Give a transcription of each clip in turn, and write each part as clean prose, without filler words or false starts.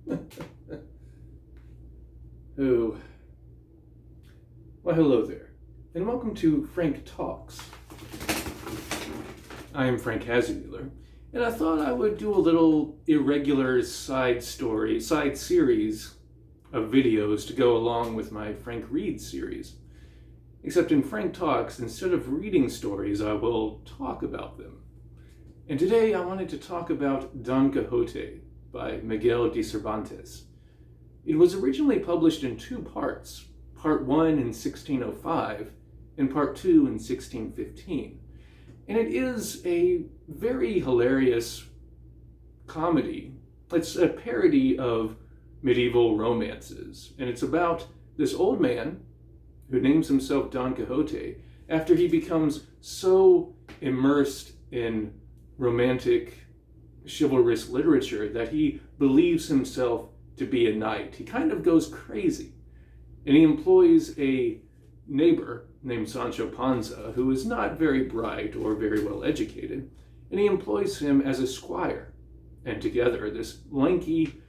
Oh, well, hello there, and welcome to Frank Talks. I am Frank Hazemuller, and I thought I would do a little irregular side series of videos to go along with my Frank Reads series. Except in Frank Talks, instead of reading stories, I will talk about them. And today I wanted to talk about Don Quixote by Miguel de Cervantes. It was originally published in two parts, part 1 in 1605 and part 2 in 1615. And it is a very hilarious comedy. It's a parody of medieval romances, and it's about this old man who names himself Don Quixote after he becomes so immersed in romantic chivalrous literature that he believes himself to be a knight. He kind of goes crazy, and he employs a neighbor named Sancho Panza, who is not very bright or very well educated, and he employs him as a squire. And together, this lanky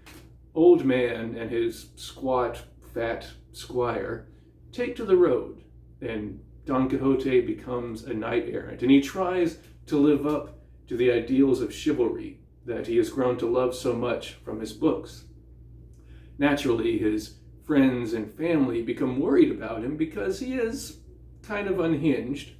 old man and his squat, fat squire take to the road, and Don Quixote becomes a knight-errant, and he tries to live up to the ideals of chivalry that he has grown to love so much from his books. Naturally, his friends and family become worried about him because he is kind of unhinged,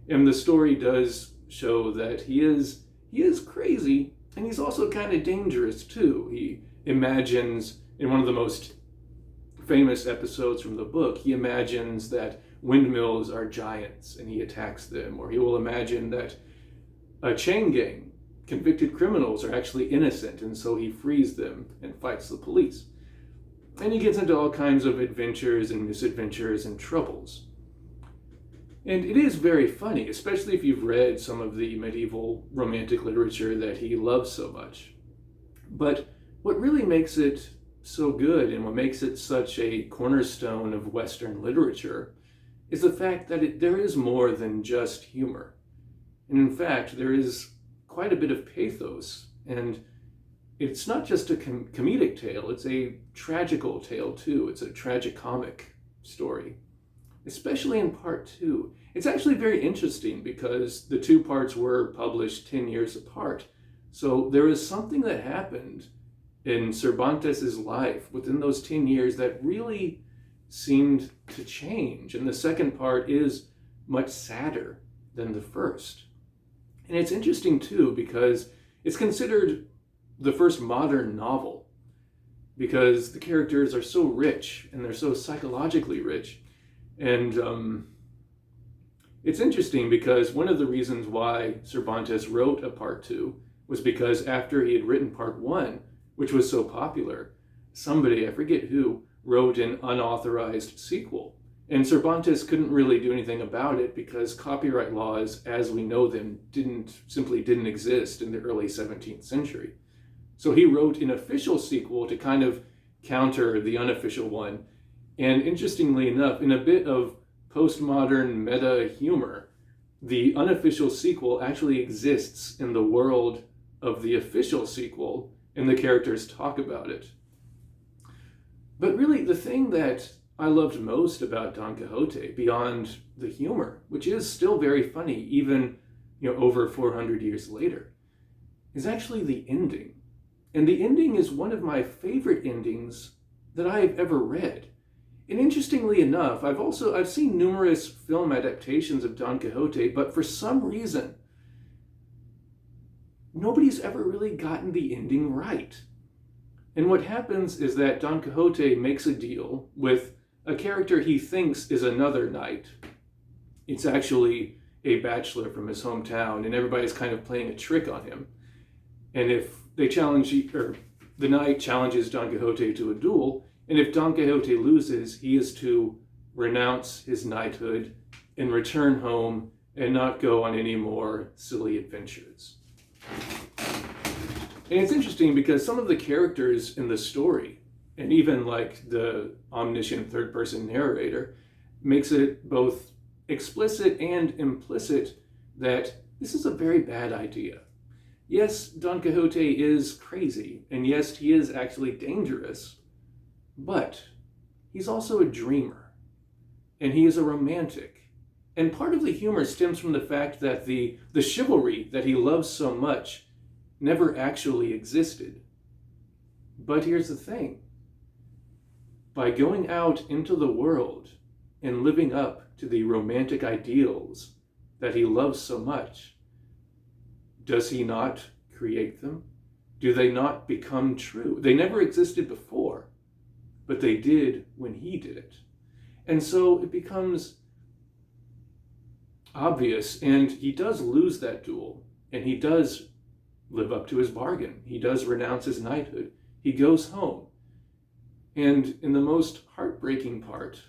and the story does show that he is crazy, and he's also kind of dangerous too. He imagines, in one of the most famous episodes from the book, he imagines that windmills are giants and he attacks them, or he will imagine that a chain gang, convicted criminals, are actually innocent, and so he frees them and fights the police. And he gets into all kinds of adventures and misadventures and troubles. And it is very funny, especially if you've read some of the medieval romantic literature that he loves so much. But what really makes it so good, and what makes it such a cornerstone of Western literature, is the fact that there is more than just humor. And in fact, there is quite a bit of pathos, and it's not just a comedic tale, it's a tragical tale too. It's a tragicomic story, especially in part 2. It's actually very interesting because the two parts were published 10 years apart. So there is something that happened in Cervantes' life within those 10 years that really seemed to change. And the second part is much sadder than the first. And it's interesting too because it's considered the first modern novel because the characters are so rich and they're so psychologically rich. And it's interesting because one of the reasons why Cervantes wrote a part 2 was because after he had written part 1, which was so popular, somebody, I forget who, wrote an unauthorized sequel. And Cervantes couldn't really do anything about it because copyright laws, as we know them, simply didn't exist in the early 17th century. So he wrote an official sequel to kind of counter the unofficial one. And interestingly enough, in a bit of postmodern meta humor, the unofficial sequel actually exists in the world of the official sequel, and the characters talk about it. But really, the thing that I loved most about Don Quixote, beyond the humor, which is still very funny even over 400 years later, is actually the ending. And the ending is one of my favorite endings that I have ever read. And interestingly enough, I've seen numerous film adaptations of Don Quixote, but for some reason, nobody's ever really gotten the ending right. And what happens is that Don Quixote makes a deal with a character he thinks is another knight. It's actually a bachelor from his hometown, and everybody's kind of playing a trick on him. And if the knight challenges Don Quixote to a duel, and if Don Quixote loses, he is to renounce his knighthood and return home and not go on any more silly adventures. And it's interesting because some of the characters in the story, and even like the omniscient third-person narrator, makes it both explicit and implicit that this is a very bad idea. Yes, Don Quixote is crazy, and yes, he is actually dangerous, but he's also a dreamer, and he is a romantic. And part of the humor stems from the fact that the chivalry that he loves so much never actually existed. But here's the thing. By going out into the world and living up to the romantic ideals that he loves so much, does he not create them? Do they not become true? They never existed before, but they did when he did it. And so it becomes obvious, and he does lose that duel, and he does live up to his bargain. He does renounce his knighthood. He goes home. And in the most heartbreaking part,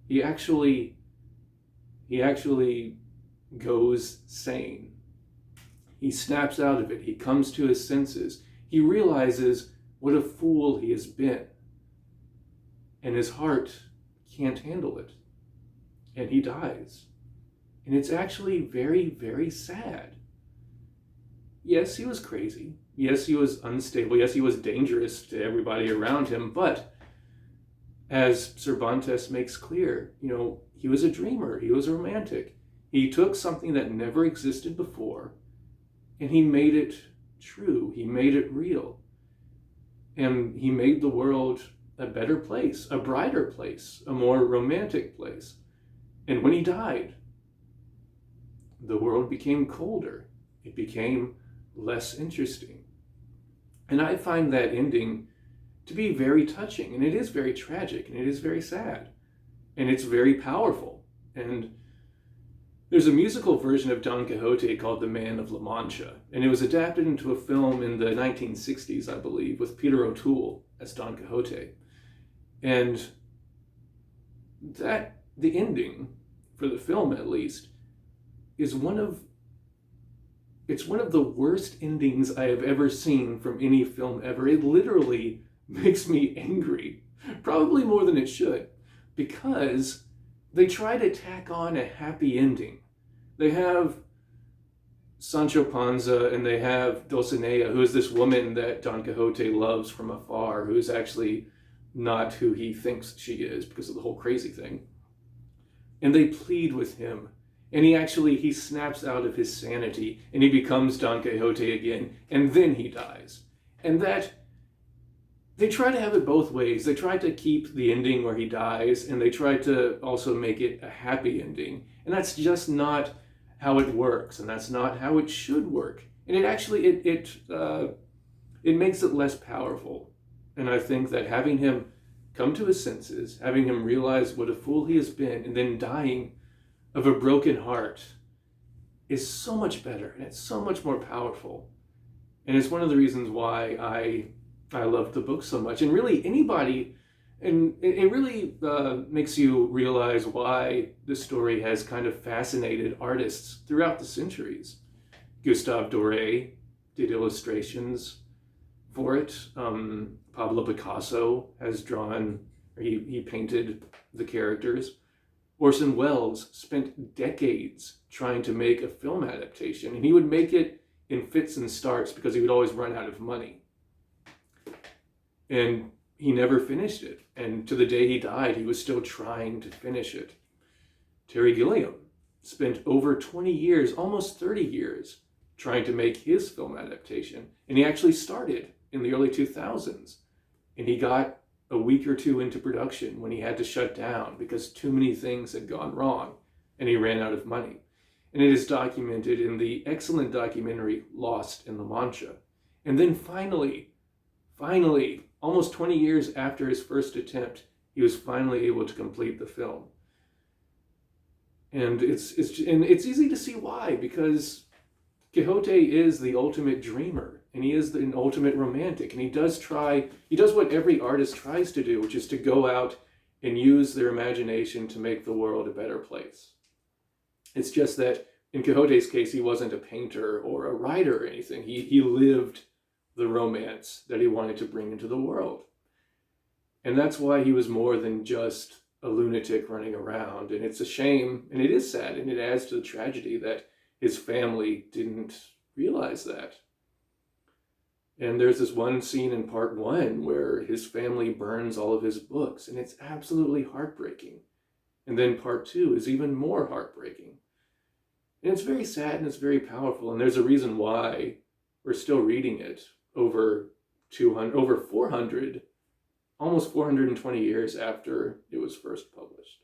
he actually goes sane. He snaps out of it. He comes to his senses. He realizes what a fool he has been. And his heart can't handle it. And he dies. And it's actually very, very sad. Yes, he was crazy. Yes, he was unstable. Yes, he was dangerous to everybody around him. But as Cervantes makes clear, he was a dreamer. He was a romantic. He took something that never existed before and he made it true. He made it real. And he made the world a better place, a brighter place, a more romantic place. And when he died, the world became colder. It became less interesting. And I find that ending to be very touching, and it is very tragic, and it is very sad, and it's very powerful. And there's a musical version of Don Quixote called The Man of La Mancha, and it was adapted into a film in the 1960s, I believe, with Peter O'Toole as Don Quixote. And the ending, for the film at least, is one of the worst endings I have ever seen from any film ever. It literally makes me angry, probably more than it should, because they try to tack on a happy ending. They have Sancho Panza and they have Dulcinea, who is this woman that Don Quixote loves from afar, who is actually not who he thinks she is because of the whole crazy thing. And they plead with him. And he snaps out of his sanity and he becomes Don Quixote again. And then he dies. And that, they try to have it both ways. They try to keep the ending where he dies, and they try to also make it a happy ending. And that's just not how it works, and that's not how it should work. And it actually, it makes it less powerful. And I think that having him come to his senses, having him realize what a fool he has been, and then dying of a broken heart is so much better, and it's so much more powerful. And it's one of the reasons why I love the book so much. And really anybody, and it really makes you realize why this story has kind of fascinated artists throughout the centuries. Gustave Doré did illustrations for it. Pablo Picasso has drawn, or he painted the characters. Orson Welles spent decades trying to make a film adaptation, and he would make it in fits and starts because he would always run out of money. And he never finished it. And to the day he died, he was still trying to finish it. Terry Gilliam spent over 20 years, almost 30 years, trying to make his film adaptation. And he actually started in the early 2000s. And he got a week or two into production when he had to shut down because too many things had gone wrong and he ran out of money. And it is documented in the excellent documentary Lost in La Mancha. And then finally, almost 20 years after his first attempt, he was finally able to complete the film. And it's easy to see why, because Quixote is the ultimate dreamer, and he is an ultimate romantic, and he does what every artist tries to do, which is to go out and use their imagination to make the world a better place. It's just that in Quixote's case, he wasn't a painter or a writer or anything. He lived the romance that he wanted to bring into the world. And that's why he was more than just a lunatic running around. And it's a shame, and it is sad, and it adds to the tragedy that his family didn't realize that. And there's this one scene in part one where his family burns all of his books, and it's absolutely heartbreaking. And then part two is even more heartbreaking. And it's very sad and it's very powerful, and there's a reason why we're still reading it over 400, almost 420 years after it was first published.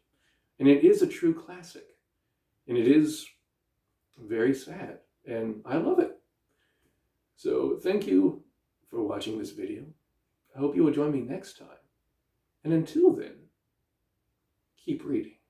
And it is a true classic. And it is very sad, and I love it. So thank you for watching this video. I hope you will join me next time. And until then, keep reading.